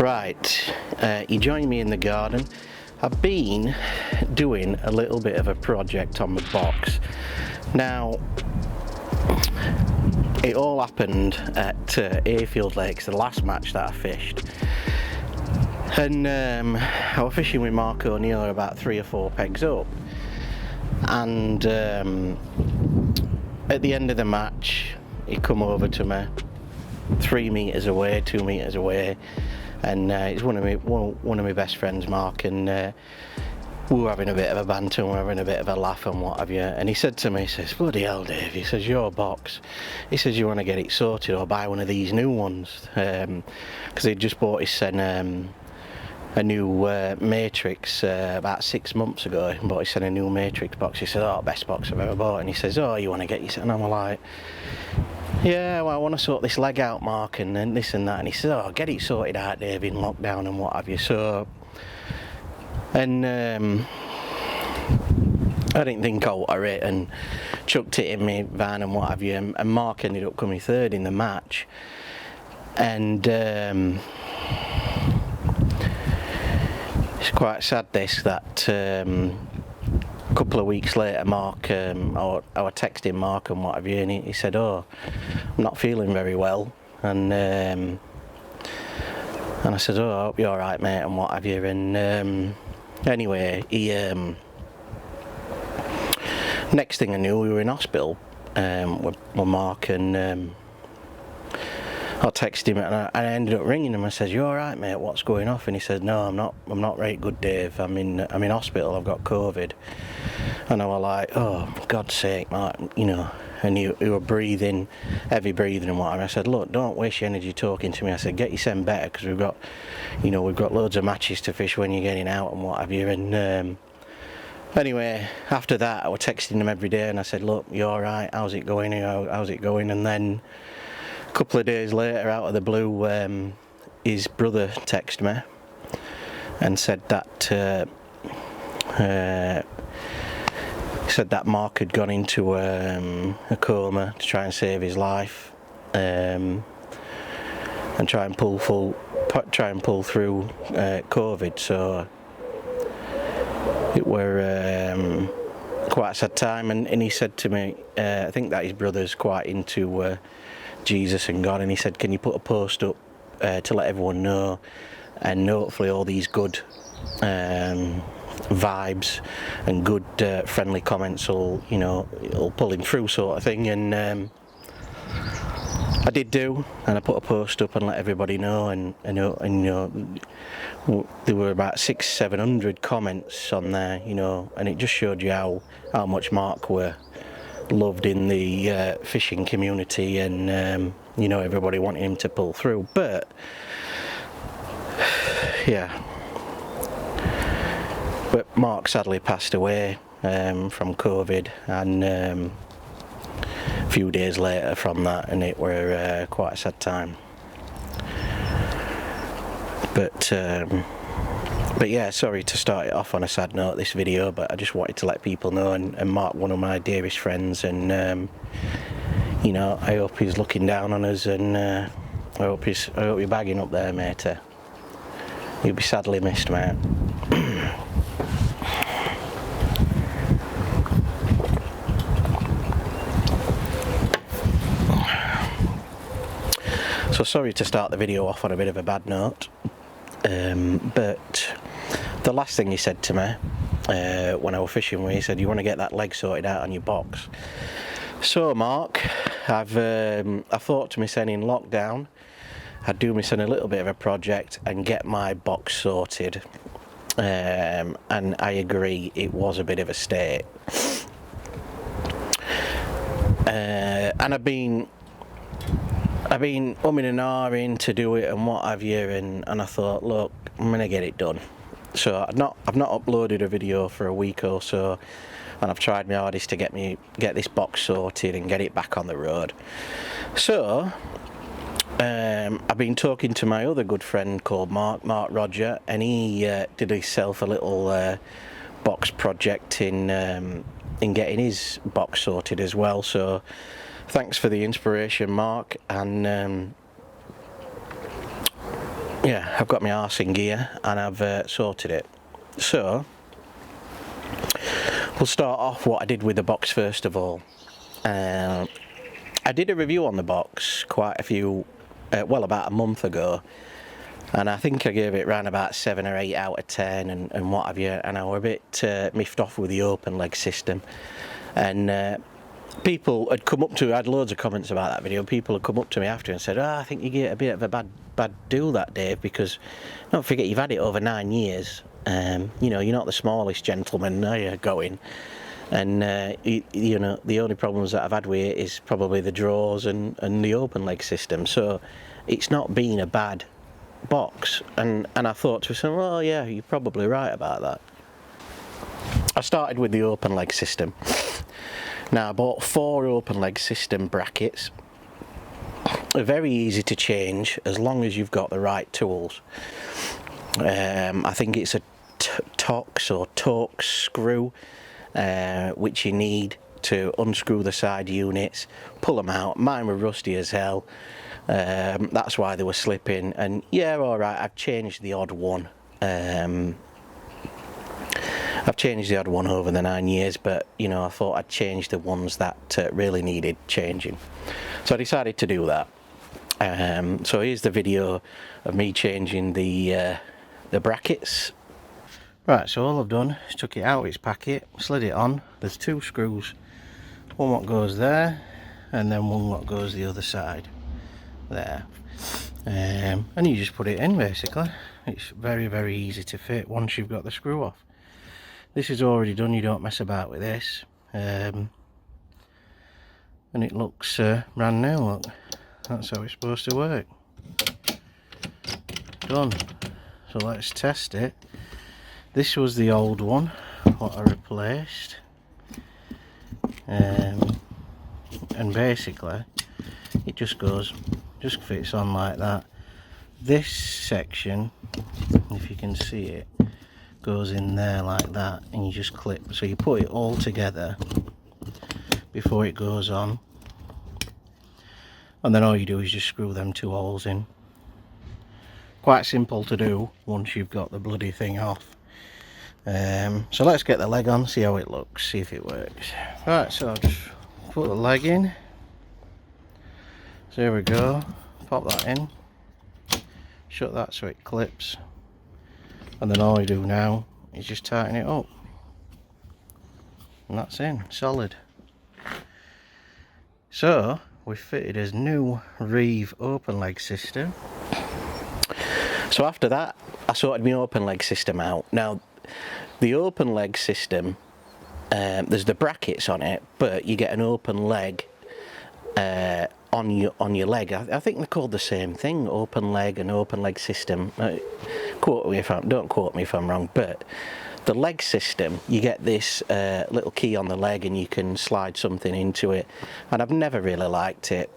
Right, you join me in the garden. I've been doing a little bit of a project on the box. Now, it all happened at Ayfield Lakes, the last match that I fished. And I was fishing with Mark O'Neill about 3 or 4 pegs up. And at the end of the match, he come over to me 3 meters away, 2 meters away, and he's one of my best friends, Mark, and we were having a bit of a banter, we were having a bit of a laugh and what have you, and he said to me, he says, bloody hell Dave, he says, your box, he says, you want to get it sorted or buy one of these new ones, because he'd just bought his son a new Matrix about 6 months ago. He bought his son a new Matrix box. He said, oh, best box I've ever bought, and he says, oh, you want to get your son, and I'm like, yeah, well, I want to sort this leg out, Mark, and then this and that. And he said, oh, get it sorted out, Dave, in lockdown and what have you. So, and I didn't think out of it and chucked it in my van and what have you. And Mark ended up coming third in the match. And it's quite sad this, that a couple of weeks later, Mark, I was texting Mark and what have you, and he said, oh, I'm not feeling very well, and I said, oh, I hope you're alright, mate, and what have you, and anyway, he next thing I knew, we were in hospital with Mark, and I texted him, and I ended up ringing him. I said, you alright, mate, what's going off? And he said, no, I'm not right good, Dave, I'm in hospital, I've got COVID. And I was like, oh, for God's sake, Mark, you know, and you were breathing, heavy breathing and whatever. I said, look, don't waste your energy talking to me. I said, get your son better, because we've got loads of matches to fish when you're getting out and what have you. And anyway, after that, I was texting him every day, and I said, look, you alright, how's it going, how's it going? And then a couple of days later, out of the blue, his brother texted me and said that Mark had gone into a coma to try and save his life, and try and pull through COVID. So it were quite a sad time, and he said to me, I think that his brother's quite into Jesus and God, and he said, can you put a post up to let everyone know, and hopefully all these good vibes and good friendly comments will, you know, it'll pull him through, sort of thing. And I did do, and I put a post up and let everybody know, and you know, there were about 600-700 comments on there, you know, and it just showed you how much Mark were loved in the fishing community, and you know, everybody wanted him to pull through. But yeah, but Mark sadly passed away from COVID, and a few days later from that, and it were quite a sad time. But yeah, sorry to start it off on a sad note, this video, but I just wanted to let people know, and Mark, one of my dearest friends, and you know, I hope he's looking down on us, and I hope you're bagging up there, matey. You'll be sadly missed, mate. So sorry to start the video off on a bit of a bad note, but the last thing he said to me when I was fishing with, he said, you want to get that leg sorted out on your box. So Mark, I thought to myself, in lockdown, I'd do myself a little bit of a project and get my box sorted, and I agree, it was a bit of a state, and I've been umming and ahhing to do it and what have you, and I thought, look, I'm gonna get it done. So I've not uploaded a video for a week or so, and I've tried my hardest to get this box sorted and get it back on the road. So I've been talking to my other good friend called Mark Roger, and he did himself a little box project in getting his box sorted as well. So thanks for the inspiration, Mark, and yeah, I've got my arse in gear and I've sorted it. So we'll start off what I did with the box first of all. I did a review on the box quite a few, well, about a month ago, and I think I gave it around about 7 or 8 out of 10 and what have you, and I were a bit miffed off with the open leg system. And people had come up to me, I had loads of comments about that video. People had come up to me after and said, oh, I think you get a bit of a bad deal that, Dave, because don't forget you've had it over 9 years. You know, you're not the smallest gentleman, are you, going? And you know, the only problems that I've had with it is probably the drawers and the open leg system. So it's not been a bad box. And I thought to myself, well, yeah, you're probably right about that. I started with the open leg system. Now I bought 4 open leg system brackets. They're very easy to change as long as you've got the right tools. I think it's a Tox or Torx screw, which you need to unscrew the side units, pull them out. Mine were rusty as hell, that's why they were slipping. And yeah, alright, I've changed the odd one. I've changed the odd one over the 9 years, but you know, I thought I'd change the ones that really needed changing. So I decided to do that. So here's the video of me changing the brackets. Right, so all I've done is took it out of its packet, slid it on. There's 2 screws, one what goes there, and then one what goes the other side, there. And you just put it in basically. It's very, very easy to fit once you've got the screw off. This is already done, you don't mess about with this. And it looks brand new, look. That's how it's supposed to work. Done. So let's test it. This was the old one, what I replaced. And basically, it just fits on like that. This section, if you can see it, goes in there like that, and you just clip. So you put it all together before it goes on, and then all you do is just screw them 2 holes in. Quite simple to do once you've got the bloody thing off. So let's get the leg on, see how it looks, see if it works. Right, so I'll just put the leg in. So here we go, pop that in, shut that so it clips. And then all you do now is just tighten it up, and that's in, solid. So we fitted his new Rive open leg system. So after that, I sorted my open leg system out. Now, the open leg system, there's the brackets on it, but you get an open leg on your leg. I think they're called the same thing, open leg and open leg system. Don't quote me if I'm wrong, but the leg system, you get this little key on the leg and you can slide something into it, and I've never really liked it.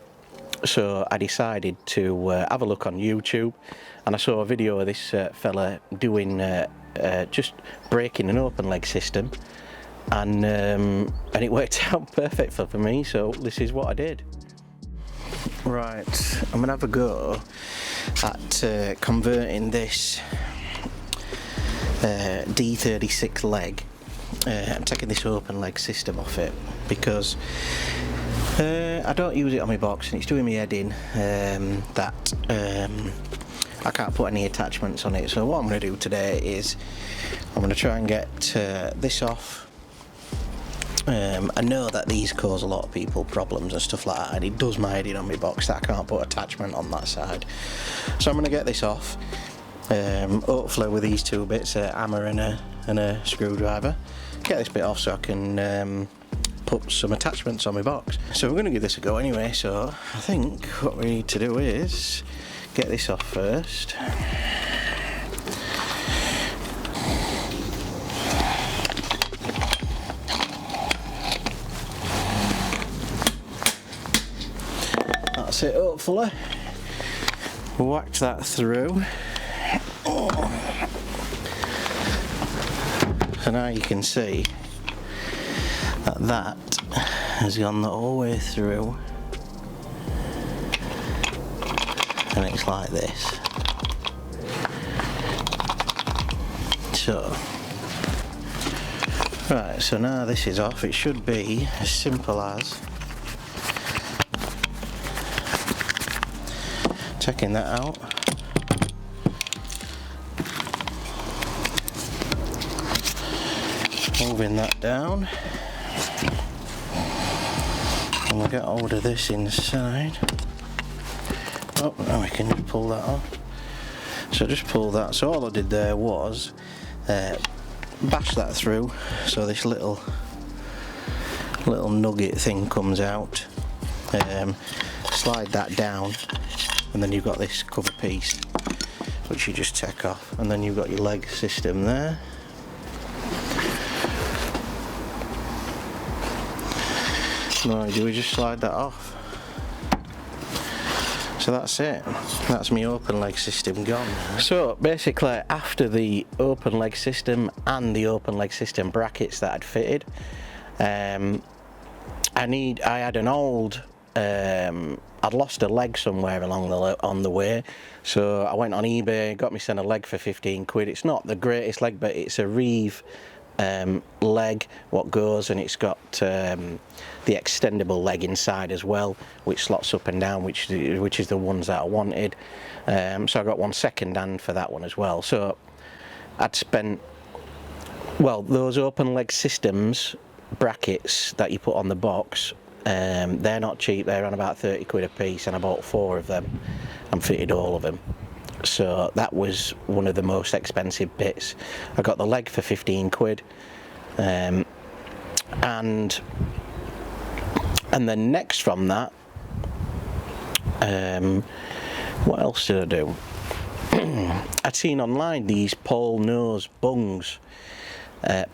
So I decided to have a look on YouTube, and I saw a video of this fella doing just breaking an open leg system, and it worked out perfect for me, so this is what I did. Right, I'm gonna have a go at converting this D36 leg. I'm taking this open leg system off it because I don't use it on my box, and it's doing me head in that I can't put any attachments on it. So what I'm going to do today is I'm going to try and get this off. I know that these cause a lot of people problems and stuff like that, and it does my head in on my box that I can't put attachment on that side. So I'm going to get this off, hopefully with these 2 bits, a hammer and a screwdriver. Get this bit off so I can put some attachments on my box. So we're going to give this a go anyway, so I think what we need to do is get this off first. That's it, hopefully. Whack that through. So now you can see that has gone the whole way through, and it's like this. so. Right, so now this is off. It should be as simple as taking that out, moving that down, and we'll get hold of this inside. Oh, now we can just pull that off. So just pull that. So all I did there was bash that through, so this little nugget thing comes out. Slide that down, and then you've got this cover piece which you just take off, and then you've got your leg system there. Now do we just slide that off? So that's it. That's my open leg system gone. So basically, after the open leg system and the open leg system brackets that I'd fitted, I had an old, I'd lost a leg somewhere on the way, so I went on eBay, got me sent a leg for 15 quid. It's not the greatest leg, but it's a Rive leg what goes, and it's got the extendable leg inside as well, which slots up and down, which is the ones that I wanted. So I got one second hand for that one as well. So I'd spent, well, those open leg systems brackets that you put on the box, they're not cheap. They're on about 30 quid a piece, and I bought 4 of them and fitted all of them. So that was one of the most expensive bits. I got the leg for 15 quid, and then next from that, what else did I do? I'd seen online these pole nose bungs.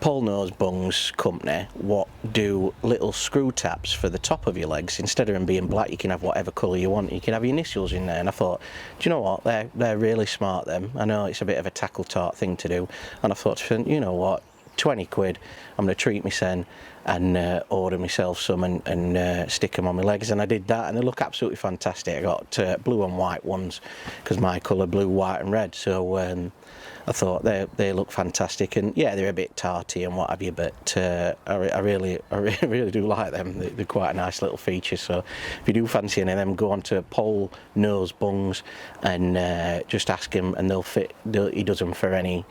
Pole nose bungs company what do little screw taps for the top of your legs. Instead of them being black, you can have whatever colour you want. You can have your initials in there, and I thought, do you know what, they're really smart, them. I know it's a bit of a tackle tart thing to do, and I thought, you know what, 20 quid, I'm going to treat myself and order myself some and stick them on my legs. And I did that, and they look absolutely fantastic. I got blue and white ones because my colour, blue, white and red, so I thought they look fantastic, and yeah, they're a bit tarty and what have you, but I really do like them. They're quite a nice little feature. So if you do fancy any of them, go on to Pole Nose Bungs and just ask him, and they'll fit. He does them for any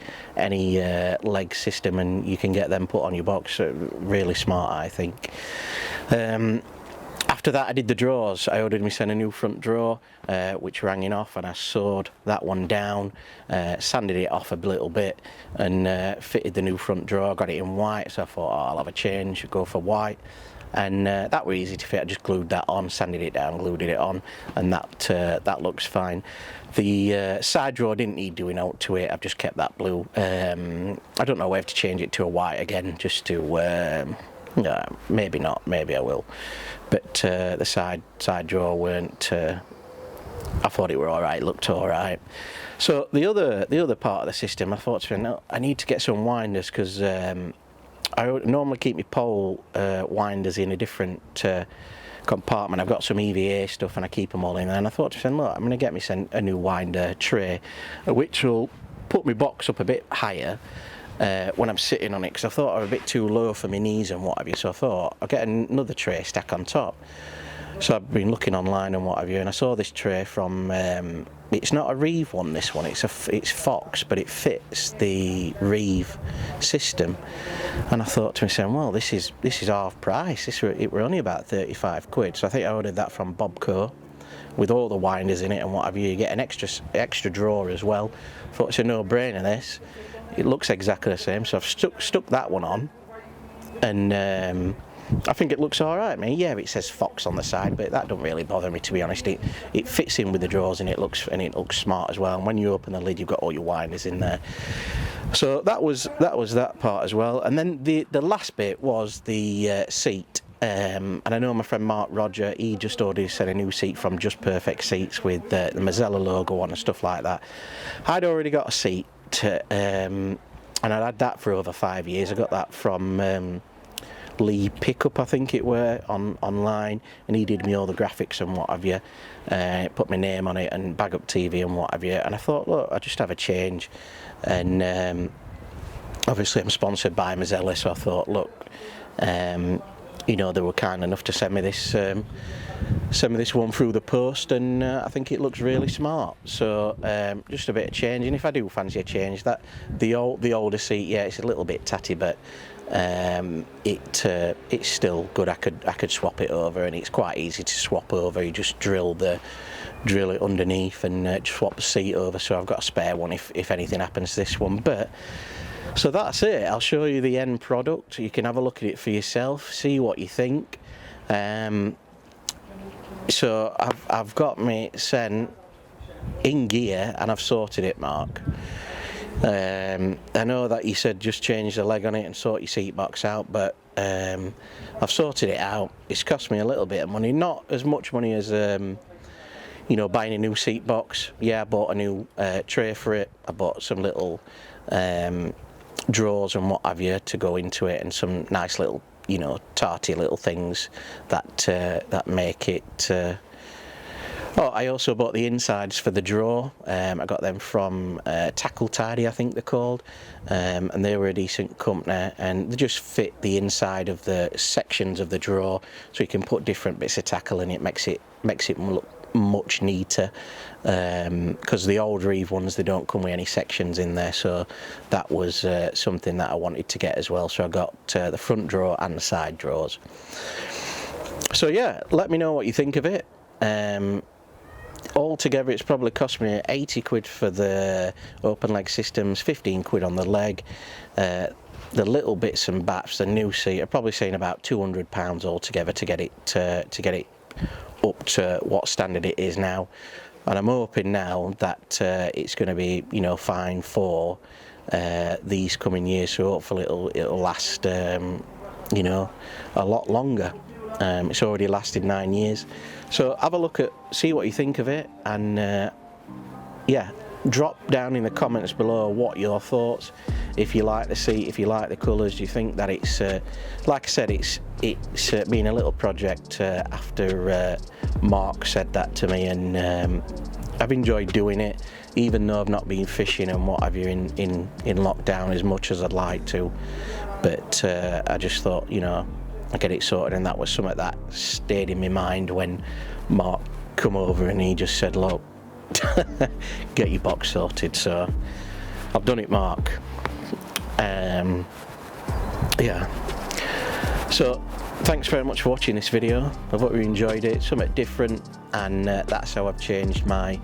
leg system, and you can get them put on your box. Really smart, I think. After that, I did the drawers. I ordered myself a new front drawer, which were hanging off, and I sewed that one down, sanded it off a little bit, and fitted the new front drawer. Got it in white, so I thought, oh, I'll have a change, go for white. And that was easy to fit. I just glued that on, sanded it down, glued it on, and that looks fine. The side drawer didn't need doing out to it. I've just kept that blue. I don't know whether to change it to a white again, just to... no, maybe not, maybe I will. But the side drawer weren't, I thought it were alright, looked alright. So the other part of the system, I thought to myself, I need to get some winders, because I normally keep my pole winders in a different compartment. I've got some EVA stuff and I keep them all in there, and I thought to myself, look, I'm going to get me a new winder tray, which will put my box up a bit higher when I'm sitting on it, because I thought I was a bit too low for my knees and what have you, so I thought I'll get another tray stack on top. So I've been looking online and what have you, and I saw this tray from, it's not a Rive one, this one, it's Fox, but it fits the Rive system. And I thought to myself, well, this is half price, it were only about 35 quid, so I think I ordered that from Bobco, with all the winders in it and what have you. You get an extra drawer as well. I thought it's a no-brainer, this. It looks exactly the same, so I've stuck that one on, and I think it looks alright, mate. Yeah, it says Fox on the side, but that don't really bother me, to be honest. It fits in with the drawers, and it looks smart as well. And when you open the lid, you've got all your winders in there. So that was that part as well. And then the last bit was the seat. And I know my friend Mark Roger, he just ordered a new seat from Just Perfect Seats with the MOSELLA logo on and stuff like that. I'd already got a seat, and I'd had that for over 5 years. I got that from Lee Pickup, I think it were, online, and he did me all the graphics and what have you, put my name on it and BagUpTV and what have you, and I thought, look, I'll just have a change, and obviously I'm sponsored by MOSELLA, so I thought, look, you know, they were kind enough to send me this one through the post, and I think it looks really smart. So just a bit of change, and if I do fancy a change, that the older seat, yeah, it's a little bit tatty, but it's still good. I could swap it over, and it's quite easy to swap over. You just drill it underneath and just swap the seat over. So I've got a spare one if anything happens to this one. But so that's it. I'll show you the end product. You can have a look at it for yourself, see what you think. So I've got me sent in gear, and I've sorted it, Mark. I know that you said just change the leg on it and sort your seat box out, but I've sorted it out. It's cost me a little bit of money, not as much money as you know, buying a new seat box. Yeah, I bought a new tray for it. I bought some little drawers and what have you to go into it, and some nice little, you know, tarty little things that make it. Oh, I also bought the insides for the drawer. I got them from Tackle Tidy, I think they're called, and they were a decent company, and they just fit the inside of the sections of the drawer, so you can put different bits of tackle in it. Makes it look much neater, because the old Reeve ones, they don't come with any sections in there, so that was something that I wanted to get as well. So I got the front drawer and the side drawers. So yeah, let me know what you think of it. Altogether it's probably cost me 80 quid for the open leg systems, 15 quid on the leg. The little bits and bats, the new seat, I'm probably saying about £200 altogether to get it up to what standard it is now. And I'm hoping now that it's going to be, you know, fine for these coming years, so hopefully it'll last, you know, a lot longer. It's already lasted 9 years, so have a look at, see what you think of it, and yeah, drop down in the comments below what your thoughts. If you like the seat, if you like the colours, do you think that it's like I said, it's been a little project after Mark said that to me, and I've enjoyed doing it, even though I've not been fishing and what have you in lockdown as much as I'd like to. But I just thought, you know, I get it sorted, and that was something that stayed in my mind when Mark come over and he just said, look, get your box sorted. So I've done it, Mark. Yeah, so thanks very much for watching this video. I hope you enjoyed it, something different, and that's how I've changed my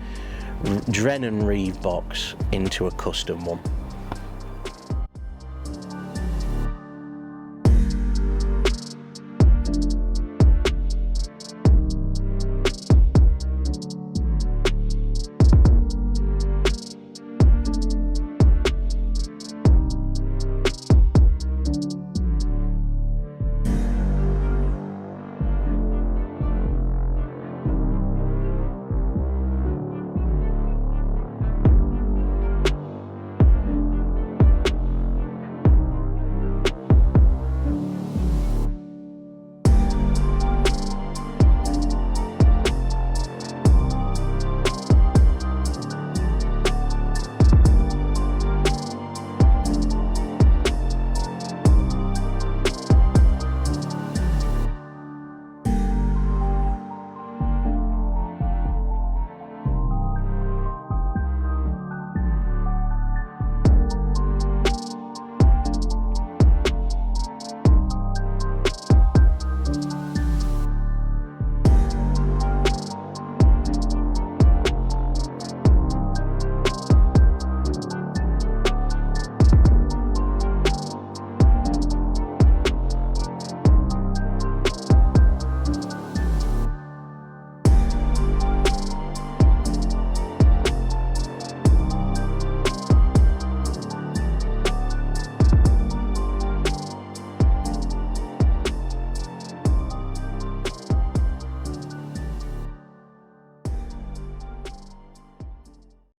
Drennan RIVE box into a custom one.